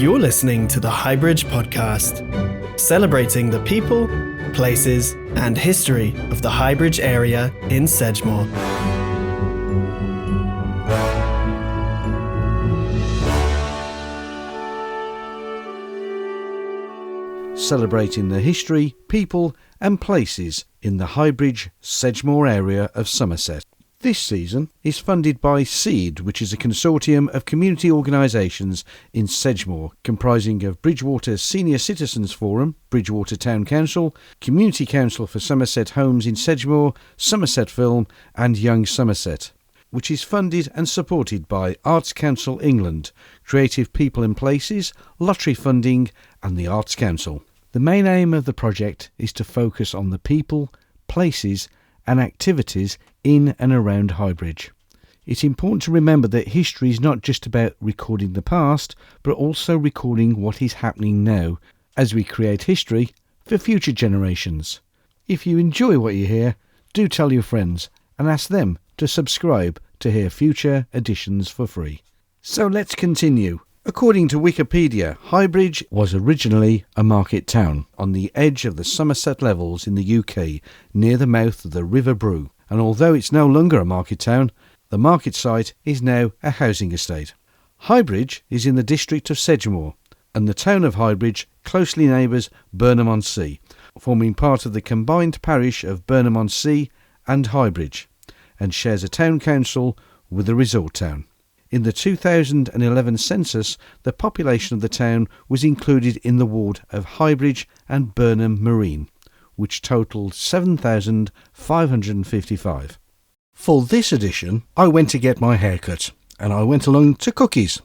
You're listening to the Highbridge podcast, celebrating the people, places, and history of the Highbridge area in Sedgemoor. Celebrating the history, people, and places in the Highbridge, Sedgemoor area of Somerset. This season is funded by SEED, which is a consortium of community organisations in Sedgemoor, comprising of Bridgewater Senior Citizens Forum, Bridgewater Town Council, Community Council for Somerset Homes in Sedgemoor, Somerset Film and Young Somerset, which is funded and supported by Arts Council England, Creative People and Places, Lottery Funding and the Arts Council. The main aim of the project is to focus on the people, places and activities in and around Highbridge. It's important to remember that history is not just about recording the past, but also recording what is happening now as we create history for future generations. If you enjoy what you hear, do tell your friends and ask them to subscribe to hear future editions for free. So let's continue. According to Wikipedia, Highbridge was originally a market town on the edge of the Somerset Levels in the UK, near the mouth of the River Brue. And although it's no longer a market town, the market site is now a housing estate. Highbridge is in the district of Sedgemoor, and the town of Highbridge closely neighbours Burnham-on-Sea, forming part of the combined parish of Burnham-on-Sea and Highbridge, and shares a town council with a resort town. In the 2011 census, the population of the town was included in the ward of Highbridge and Burnham Marine, which totalled 7,555. For this edition, I went to get my hair cut, and I went along to Cookie's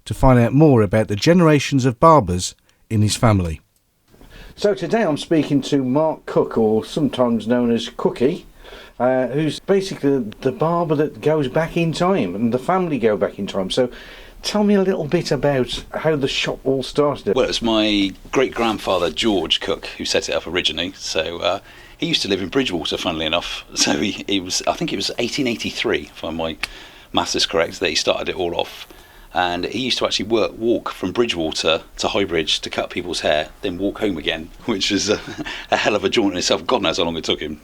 to find out more about the generations of barbers in his family. So today I'm speaking to Mark Cook, or sometimes known as Cookie, who's basically the barber that goes back in time, and the family go back in time. So tell me a little bit about how the shop all started. Well, it was my great-grandfather George Cook who set it up originally. So he used to live in Bridgewater, funnily enough. So he was, I think it was 1883, if my maths is correct, that he started it all off. And he used to actually walk from Bridgewater to Highbridge to cut people's hair, then walk home again, which is a hell of a jaunt in itself. God knows how long it took him.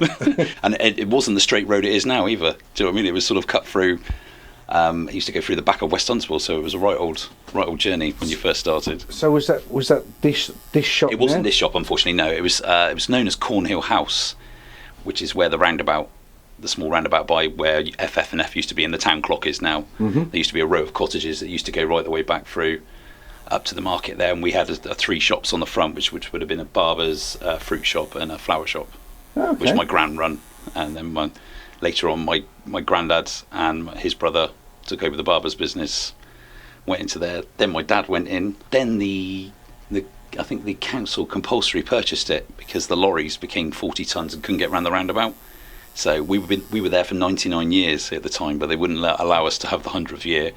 And it wasn't the straight road it is now either. Do you know what I mean? It was sort of cut through. He used to go through the back of West Dunstable, so it was a right old journey when you first started. So was that this shop? It wasn't this shop, unfortunately. No, it was known as Cornhill House, which is where the small roundabout by where FF and F used to be and the town clock is now. Mm-hmm. There used to be a row of cottages that used to go right the way back through up to the market there, and we had three shops on the front, which would have been a barber's, fruit shop and a flower shop, which my gran run, and then later on my granddad and his brother took over the barber's business, went into there. Then my dad went in. Then I think the council compulsory purchased it because the lorries became 40 tons and couldn't get round the roundabout. So we were there for 99 years at the time, but they wouldn't allow us to have the 100th year.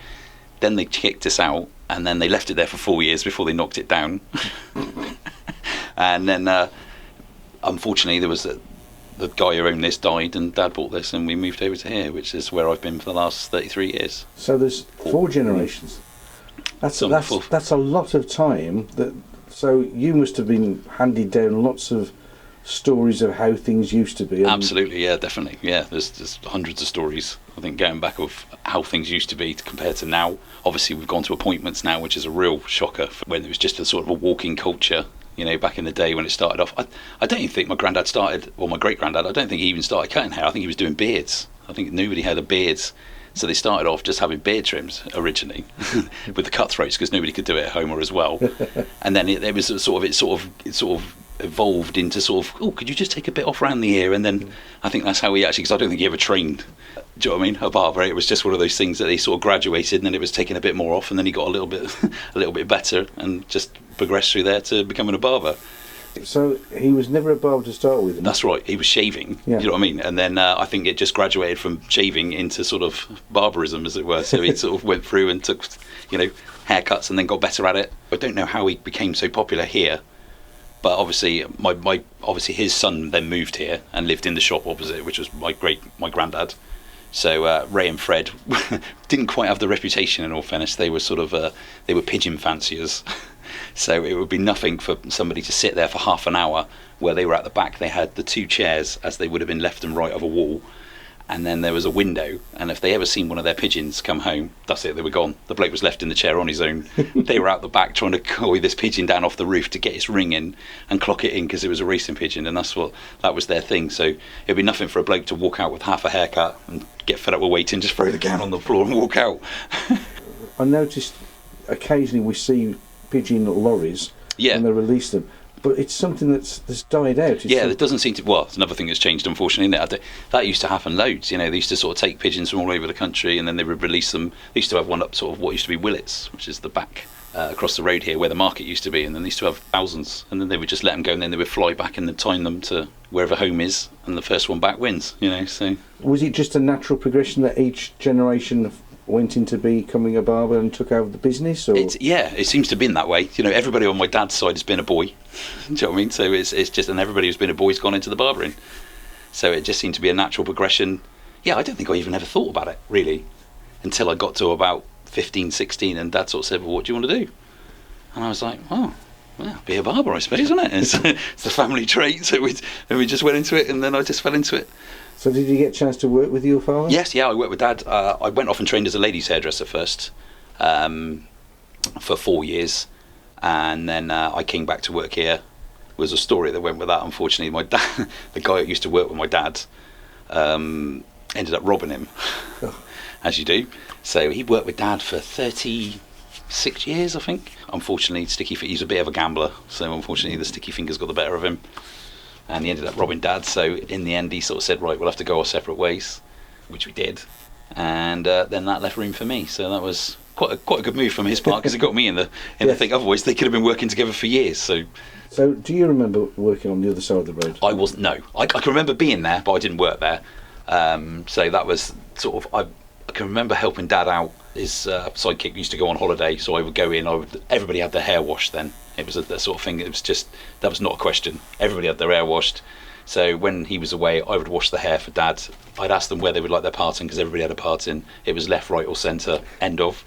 Then they kicked us out, and then they left it there for 4 years before they knocked it down. And then, unfortunately, there was the guy who owned this died, and Dad bought this, and we moved over to here, which is where I've been for the last 33 years. So there's four generations. That's a lot of time. So you must have been handed down lots of stories of how things used to be. Absolutely, yeah, definitely. Yeah, there's hundreds of stories, I think, going back of how things used to be compared to now. Obviously, we've gone to appointments now, which is a real shocker when it was just a sort of a walking culture, back in the day when it started off. I don't even think my granddad started, or my great-granddad, I don't think he even started cutting hair. I think he was doing beards. I think nobody had a beard. So they started off just having beard trims originally with the cutthroats because nobody could do it at home or as well. And then it was sort of evolved into sort of, could you just take a bit off around the ear? And then I think that's how he actually, because I don't think he ever trained, do you know what I mean, a barber. It was just one of those things that he sort of graduated, and then it was taking a bit more off, and then he got a little bit better and just progressed through there to becoming a barber. So he was never a barber to start with? That's right, he was shaving, You know what I mean? And then I think it just graduated from shaving into sort of barbarism, as it were. So he sort of went through and took, haircuts and then got better at it. I don't know how he became so popular here, but obviously obviously his son then moved here and lived in the shop opposite, which was my granddad. So Ray and Fred didn't quite have the reputation, in all fairness. They were sort of they were pigeon fanciers. So it would be nothing for somebody to sit there for half an hour where they were at the back. They had the 2 chairs as they would have been left and right of a wall. And then there was a window, and if they ever seen one of their pigeons come home, that's it, they were gone. The bloke was left in the chair on his own. They were out the back trying to coy this pigeon down off the roof to get its ring in and clock it in because it was a racing pigeon, and that was their thing. So it'd be nothing for a bloke to walk out with half a haircut and get fed up with waiting, just throw the gown on the floor and walk out. I noticed occasionally we see pigeon lorries and they release them. But it's something that's died out. It doesn't seem to. Well, it's another thing that's changed, unfortunately, isn't it? That used to happen loads. They used to sort of take pigeons from all over the country, and then they would release them. They used to have one up sort of what used to be Willets, which is the back across the road here, where the market used to be, and then they used to have thousands, and then they would just let them go, and then they would fly back and then time them to wherever home is, and the first one back wins. So was it just a natural progression that each generation went into becoming a barber and took over the business? Or? It seems to have been that way. Everybody on my dad's side has been a boy. Do you know what I mean? So it's just, and everybody who's been a boy's gone into the barbering. So it just seemed to be a natural progression. Yeah, I don't think I even ever thought about it, really, until I got to about 15, 16, and Dad sort of said, well, what do you want to do? And I was like, oh, well, be a barber, I suppose, isn't it? It's the family trait, so we just went into it, and then I just fell into it. So did you get a chance to work with your father? Yes, I worked with Dad. I went off and trained as a ladies' hairdresser first for 4 years, and then I came back to work here. There was a story that went with that, unfortunately. My dad, the guy that used to work with my dad, ended up robbing him, as you do. So he worked with Dad for 36 years, I think. Unfortunately, he's a bit of a gambler, so unfortunately the sticky fingers got the better of him. And he ended up robbing Dad, so in the end he sort of said, right, we'll have to go our separate ways, which we did, and then that left room for me. So that was quite a good move from his part, because it got me in the thing. Otherwise they could have been working together for years. So do you remember working on the other side of the road? I can remember being there, but I didn't work there. So that was sort of, I can remember helping Dad out. His sidekick used to go on holiday, so I would go in. Everybody had their hair washed then. It was the sort of thing. It was just, that was not a question. Everybody had their hair washed. So when he was away, I would wash the hair for Dad. I'd ask them where they would like their parting, because everybody had a parting. It was left, right, or centre, end of.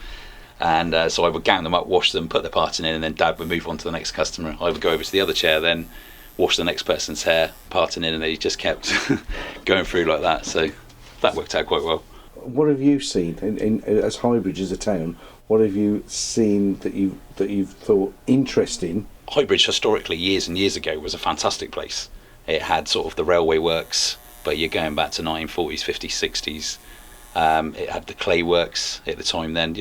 And so I would gown them up, wash them, put their parting in, and then Dad would move on to the next customer. I would go over to the other chair, then wash the next person's hair, parting in, and they just kept going through like that. So that worked out quite well. What have you seen as Highbridge as a town? What have you seen that you've thought interesting? Highbridge, historically, years and years ago, was a fantastic place. It had sort of the railway works, but you're going back to 1940s, 50s, 60s. It had the clay works at the time then.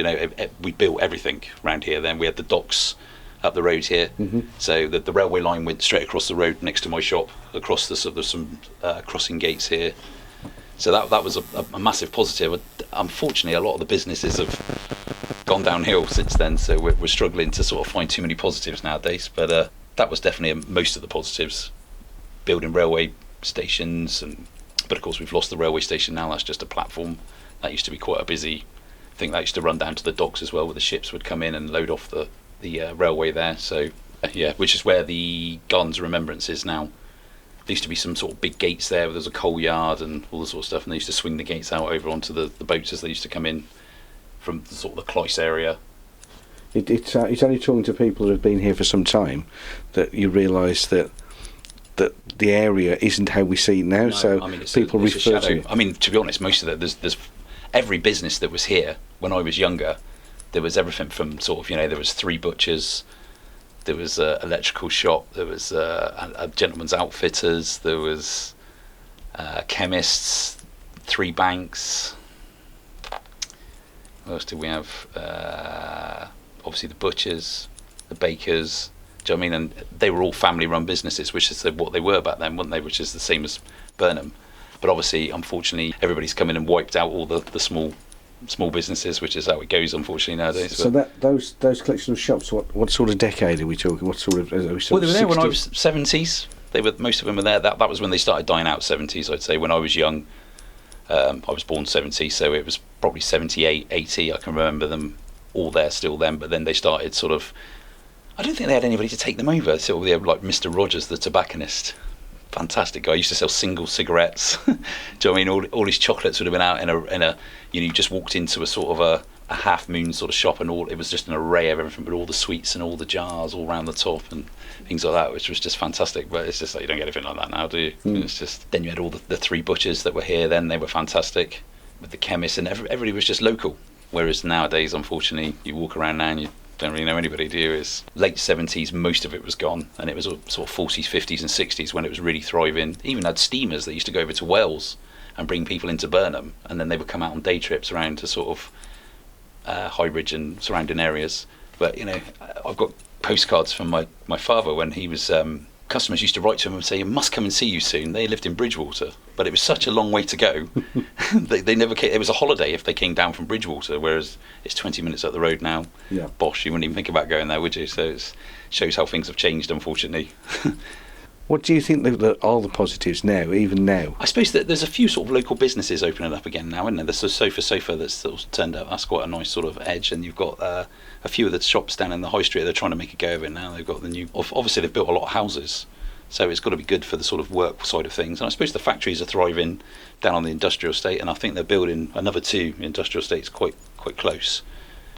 We built everything around here then. We had the docks up the road here. Mm-hmm. So the railway line went straight across the road next to my shop, across there's some crossing gates here. So that was a massive positive. Unfortunately, a lot of the businesses have gone downhill since then, so we're struggling to sort of find too many positives nowadays. But that was definitely most of the positives. Building railway stations, but of course we've lost the railway station now. That's just a platform. That used to be quite a busy thing. That used to run down to the docks as well, where the ships would come in and load off the railway there. So which is where the Gardens of Remembrance is now. There used to be some sort of big gates there, where there was a coal yard and all the sort of stuff, and they used to swing the gates out over onto the boats as they used to come in from the sort of the Cloyce area. It's only talking to people who have been here for some time that you realise that the area isn't how we see it now. No, so I mean, people refer to it. I mean, to be honest, most of it, there's every business that was here when I was younger. There was everything from sort of, there was 3 butchers. There was an electrical shop, there was a gentleman's outfitters, there was chemists, 3 banks. What else did we have? Obviously the butchers, the bakers. Do you know what I mean? And they were all family-run businesses, which is what they were back then, weren't they? Which is the same as Burnham. But obviously, unfortunately, everybody's come in and wiped out all the small businesses, which is how it goes, unfortunately, nowadays. So those collection of shops, what sort of decade are we talking? What sort of? Well, they were there when I was 70s. Most of them were there. That was when they started dying out. 70s, I'd say. When I was young, I was born 70, so it was probably 78, 80. I can remember them all there still then. But then they started sort of. I don't think they had anybody to take them over. So they had like Mr. Rogers, the tobacconist. Fantastic guy. He used to sell single cigarettes. Do you know what I mean? All his chocolates would have been out in a you just walked into a sort of a Half Moon sort of shop, and it was just an array of everything, but all the sweets and all the jars all around the top and things like that, which was just fantastic. But it's just like, you don't get anything like that now, do you? It's just, then you had all the three butchers that were here then, they were fantastic, with the chemists, and everybody was just local. Whereas nowadays, unfortunately, you walk around now and you don't really know anybody, do you? It's late 70s, most of it was gone, and it was sort of 40s, 50s and 60s when it was really thriving. Even had steamers that used to go over to Wales and bring people into Burnham, and then they would come out on day trips around to sort of Highbridge and surrounding areas. But, you know, I've got postcards from my father when he was... customers used to write to him and say, "You must come and see you soon." They lived in Bridgewater, but it was such a long way to go. they never came. It was a holiday if they came down from Bridgewater, whereas it's 20 minutes up the road now. Yeah. Bosh, you wouldn't even think about going there, would you? So it shows how things have changed, unfortunately. What do you think that are the positives now, even now? I suppose that there's a few sort of local businesses opening up again now, isn't there? There's a sofa that's sort of turned up. That's quite a nice sort of edge, and you've got a few of the shops down in the high street. They're trying to make a go of it now. They've got the new... Obviously, they've built a lot of houses, so it's got to be good for the sort of work side of things. And I suppose the factories are thriving down on the industrial estate, and I think they're building another 2 industrial estates quite close.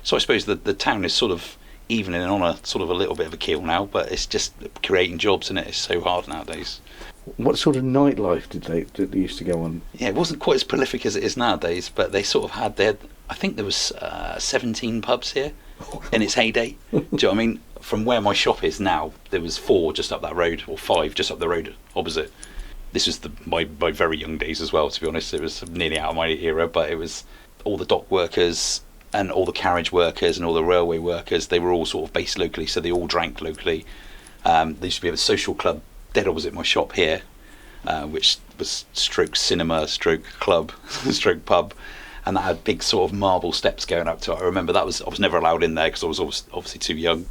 So I suppose the town is sort of evening on a sort of a little bit of a keel now, but it's just creating jobs, and it's so hard nowadays. What sort of nightlife did they used to go on? Yeah, it wasn't quite as prolific as it is nowadays, but they sort of had I think there was 17 pubs here in its heyday. Do you know what I mean? From where my shop is now, there was 4 just up that road, or 5 just up the road opposite. This was my very young days as well, to be honest. It was nearly out of my era, but it was all the dock workers and all the carriage workers and all the railway workers. They were all sort of based locally, so they all drank locally. There used to be a social club dead opposite my shop here, which was stroke cinema, stroke club, stroke pub, and that had big sort of marble steps going up to it. I remember I was never allowed in there because I was obviously too young,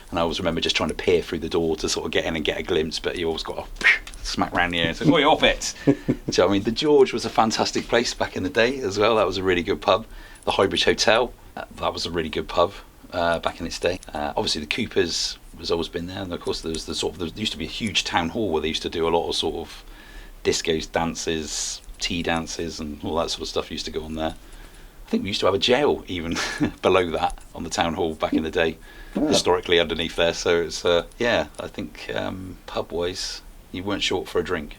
and I always remember just trying to peer through the door to sort of get in and get a glimpse, but you always got to smack round the ear and say, "Oi, off it!" Do you know what I mean? The George was a fantastic place back in the day as well. That was a really good pub. The Highbridge Hotel, that was a really good pub back in its day. Obviously the Coopers has always been there, and of course there used to be a huge town hall where they used to do a lot of sort of discos, dances, tea dances, and all that sort of stuff used to go on there. I think we used to have a jail even below that on the town hall back in the day, historically underneath there. So it's I think pub wise, you weren't short for a drink.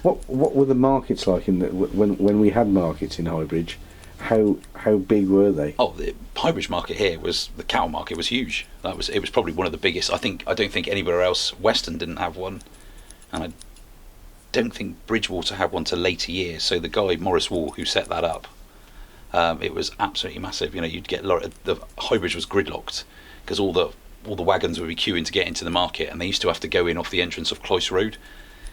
What were the markets like when we had markets in Highbridge? How big were they? Oh, the Highbridge market here the cattle market was huge. It was probably one of the biggest. I don't think anywhere else. Weston didn't have one, and I don't think Bridgewater had one till later years. So the guy Morris Wall who set that up, it was absolutely massive. You know, you'd get the Highbridge was gridlocked because all the wagons would be queuing to get into the market, and they used to have to go in off the entrance of Cloyce Road.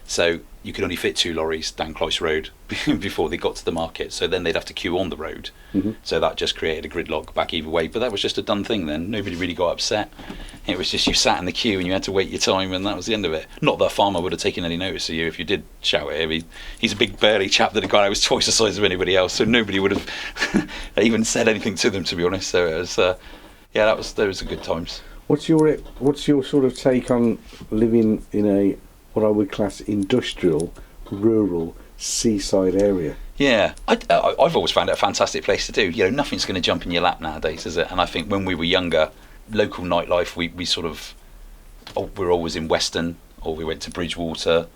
So you could only fit 2 lorries down Cloyce Road before they got to the market. So then they'd have to queue on the road. Mm-hmm. So that just created a gridlock back either way. But that was just a done thing then. Nobody really got upset. It was just you sat in the queue and you had to wait your time, and that was the end of it. Not that a farmer would have taken any notice of you if you did shout at him. He's a big burly chap that got out was twice the size of anybody else. So nobody would have even said anything to them, to be honest. So it was, those were good times. What's your sort of take on living in a what I would class industrial, rural, seaside area? Yeah, I've always found it a fantastic place to do. You know, nothing's going to jump in your lap nowadays, is it? And I think when we were younger, local nightlife, we sort of, we're always in Weston, or we went to Bridgewater.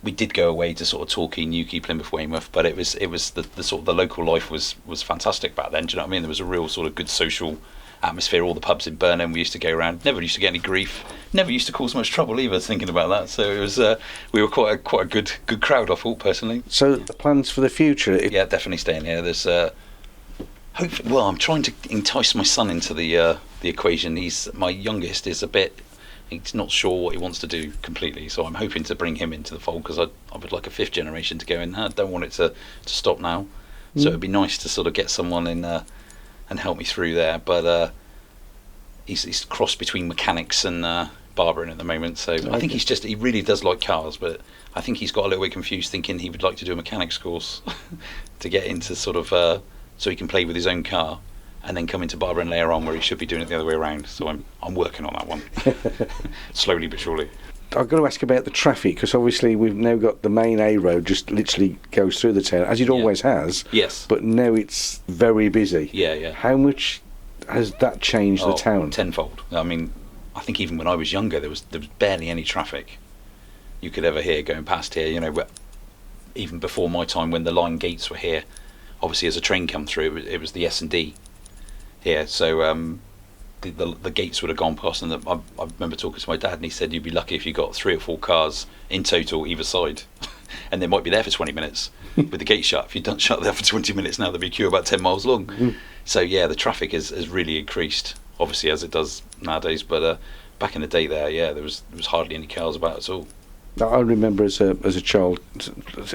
We did go away to sort of Torquay, Newquay, Plymouth, Weymouth, but it was the sort of the local life was fantastic back then. Do you know what I mean? There was a real sort of good social atmosphere. All the pubs in Burnham we used to go around, never used to get any grief, never used to cause much trouble either, thinking about that. So it was we were quite a good crowd, I thought, personally. So the plans for the future? Yeah, definitely staying here. There's hopefully, well, I'm trying to entice my son into the equation. My youngest is he's not sure what he wants to do completely, so I'm hoping to bring him into the fold, because I would like a 5th generation to go in. I don't want it to stop now. So it'd be nice to sort of get someone in and help me through there, but he's crossed between mechanics and barbering at the moment, so I think he really does like cars, but I think he's got a little bit confused, thinking he would like to do a mechanics course to get into sort of so he can play with his own car and then come into barbering later on, where he should be doing it the other way around. So I'm working on that one slowly but surely. I've got to ask about the traffic, because obviously we've now got the main A road just literally goes through the town, as it always has. Yes. But now it's very busy. Yeah. How much has that changed the town? Tenfold. I mean, I think even when I was younger, there was barely any traffic you could ever hear going past here. You know, even before my time, when the line gates were here, obviously as a train come through, it was the S&D here. So the gates would have gone past, and I remember talking to my dad, and he said you'd be lucky if you got 3 or 4 cars in total either side, and they might be there for 20 minutes with the gate shut. If you don't shut there for 20 minutes now, there'll be a queue about 10 miles long. So yeah, the traffic has really increased, obviously, as it does nowadays. But back in the day, there was hardly any cars about at all. I remember as a child,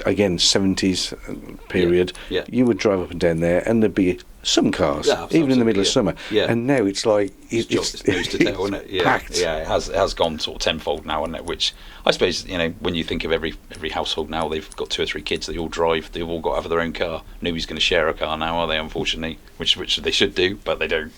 again 70s period, you would drive up and down there, and there'd be some cars, even in the middle of summer. And now it's like it's nose to tail, isn't it? Packed. Yeah, it has gone sort of tenfold now, isn't it? Which I suppose, you know, when you think of every household now, they've got 2 or 3 kids. They all drive. They've all got to have their own car. Nobody's going to share a car now, are they? Unfortunately, which they should do, but they don't.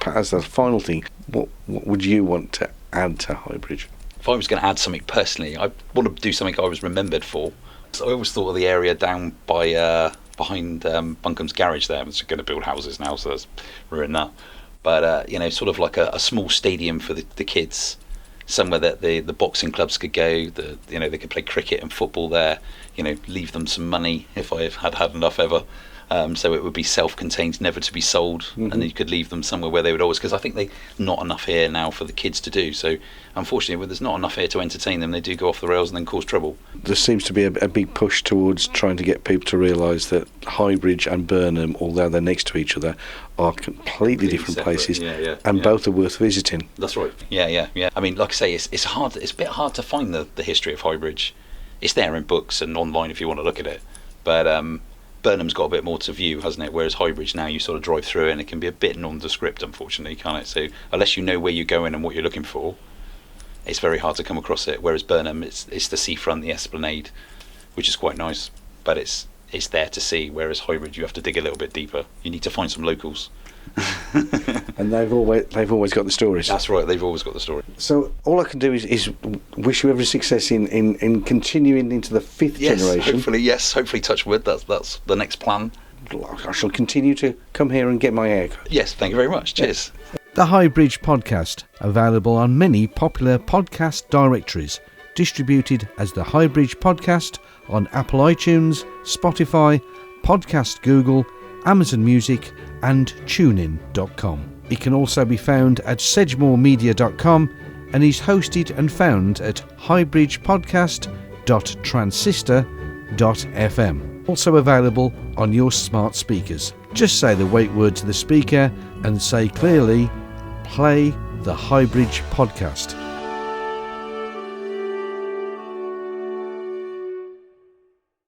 As a final thing, what would you want to add to Highbridge? If I was going to add something personally, I want to do something I was remembered for. So I always thought of the area down by behind Buncombe's garage there. It's going to build houses now, so that's ruined that. But you know, sort of like a small stadium for the kids, somewhere that the boxing clubs could go. They could play cricket and football there. You know, leave them some money if I had enough ever. So it would be self-contained, never to be sold, and you could leave them somewhere where they would always, because I think there's not enough here now for the kids to do. So unfortunately, when there's not enough here to entertain them, they do go off the rails and then cause trouble. There seems to be a big push towards trying to get people to realise that Highbridge and Burnham, although they're next to each other, are completely different separate places, and both are worth visiting. That's right. Yeah. I mean, like I say, it's hard. It's a bit hard to find the history of Highbridge. It's there in books and online if you want to look at it, but Burnham's got a bit more to view, hasn't it? Whereas Highbridge now, you sort of drive through it and it can be a bit nondescript, unfortunately, can't it? So unless you know where you're going and what you're looking for, it's very hard to come across it. Whereas Burnham, it's the seafront, the esplanade, which is quite nice, but it's there to see. Whereas Highbridge, you have to dig a little bit deeper. You need to find some locals. And they've always got the stories. That's right, they've always got the story. So all I can do is wish you every success in continuing into the 5th generation. Hopefully touch wood, that's the next plan. I shall continue to come here and get my hair cut. Yes, thank you very much. Cheers. The Highbridge podcast, available on many popular podcast directories, distributed as the Highbridge podcast on Apple iTunes, Spotify, Podcast Google, Amazon Music and TuneIn.com. It can also be found at sedgemoremedia.com and is hosted and found at hybridgepodcast.transistor.fm. Also available on your smart speakers. Just say the wait word to the speaker and say clearly, play the Highbridge podcast.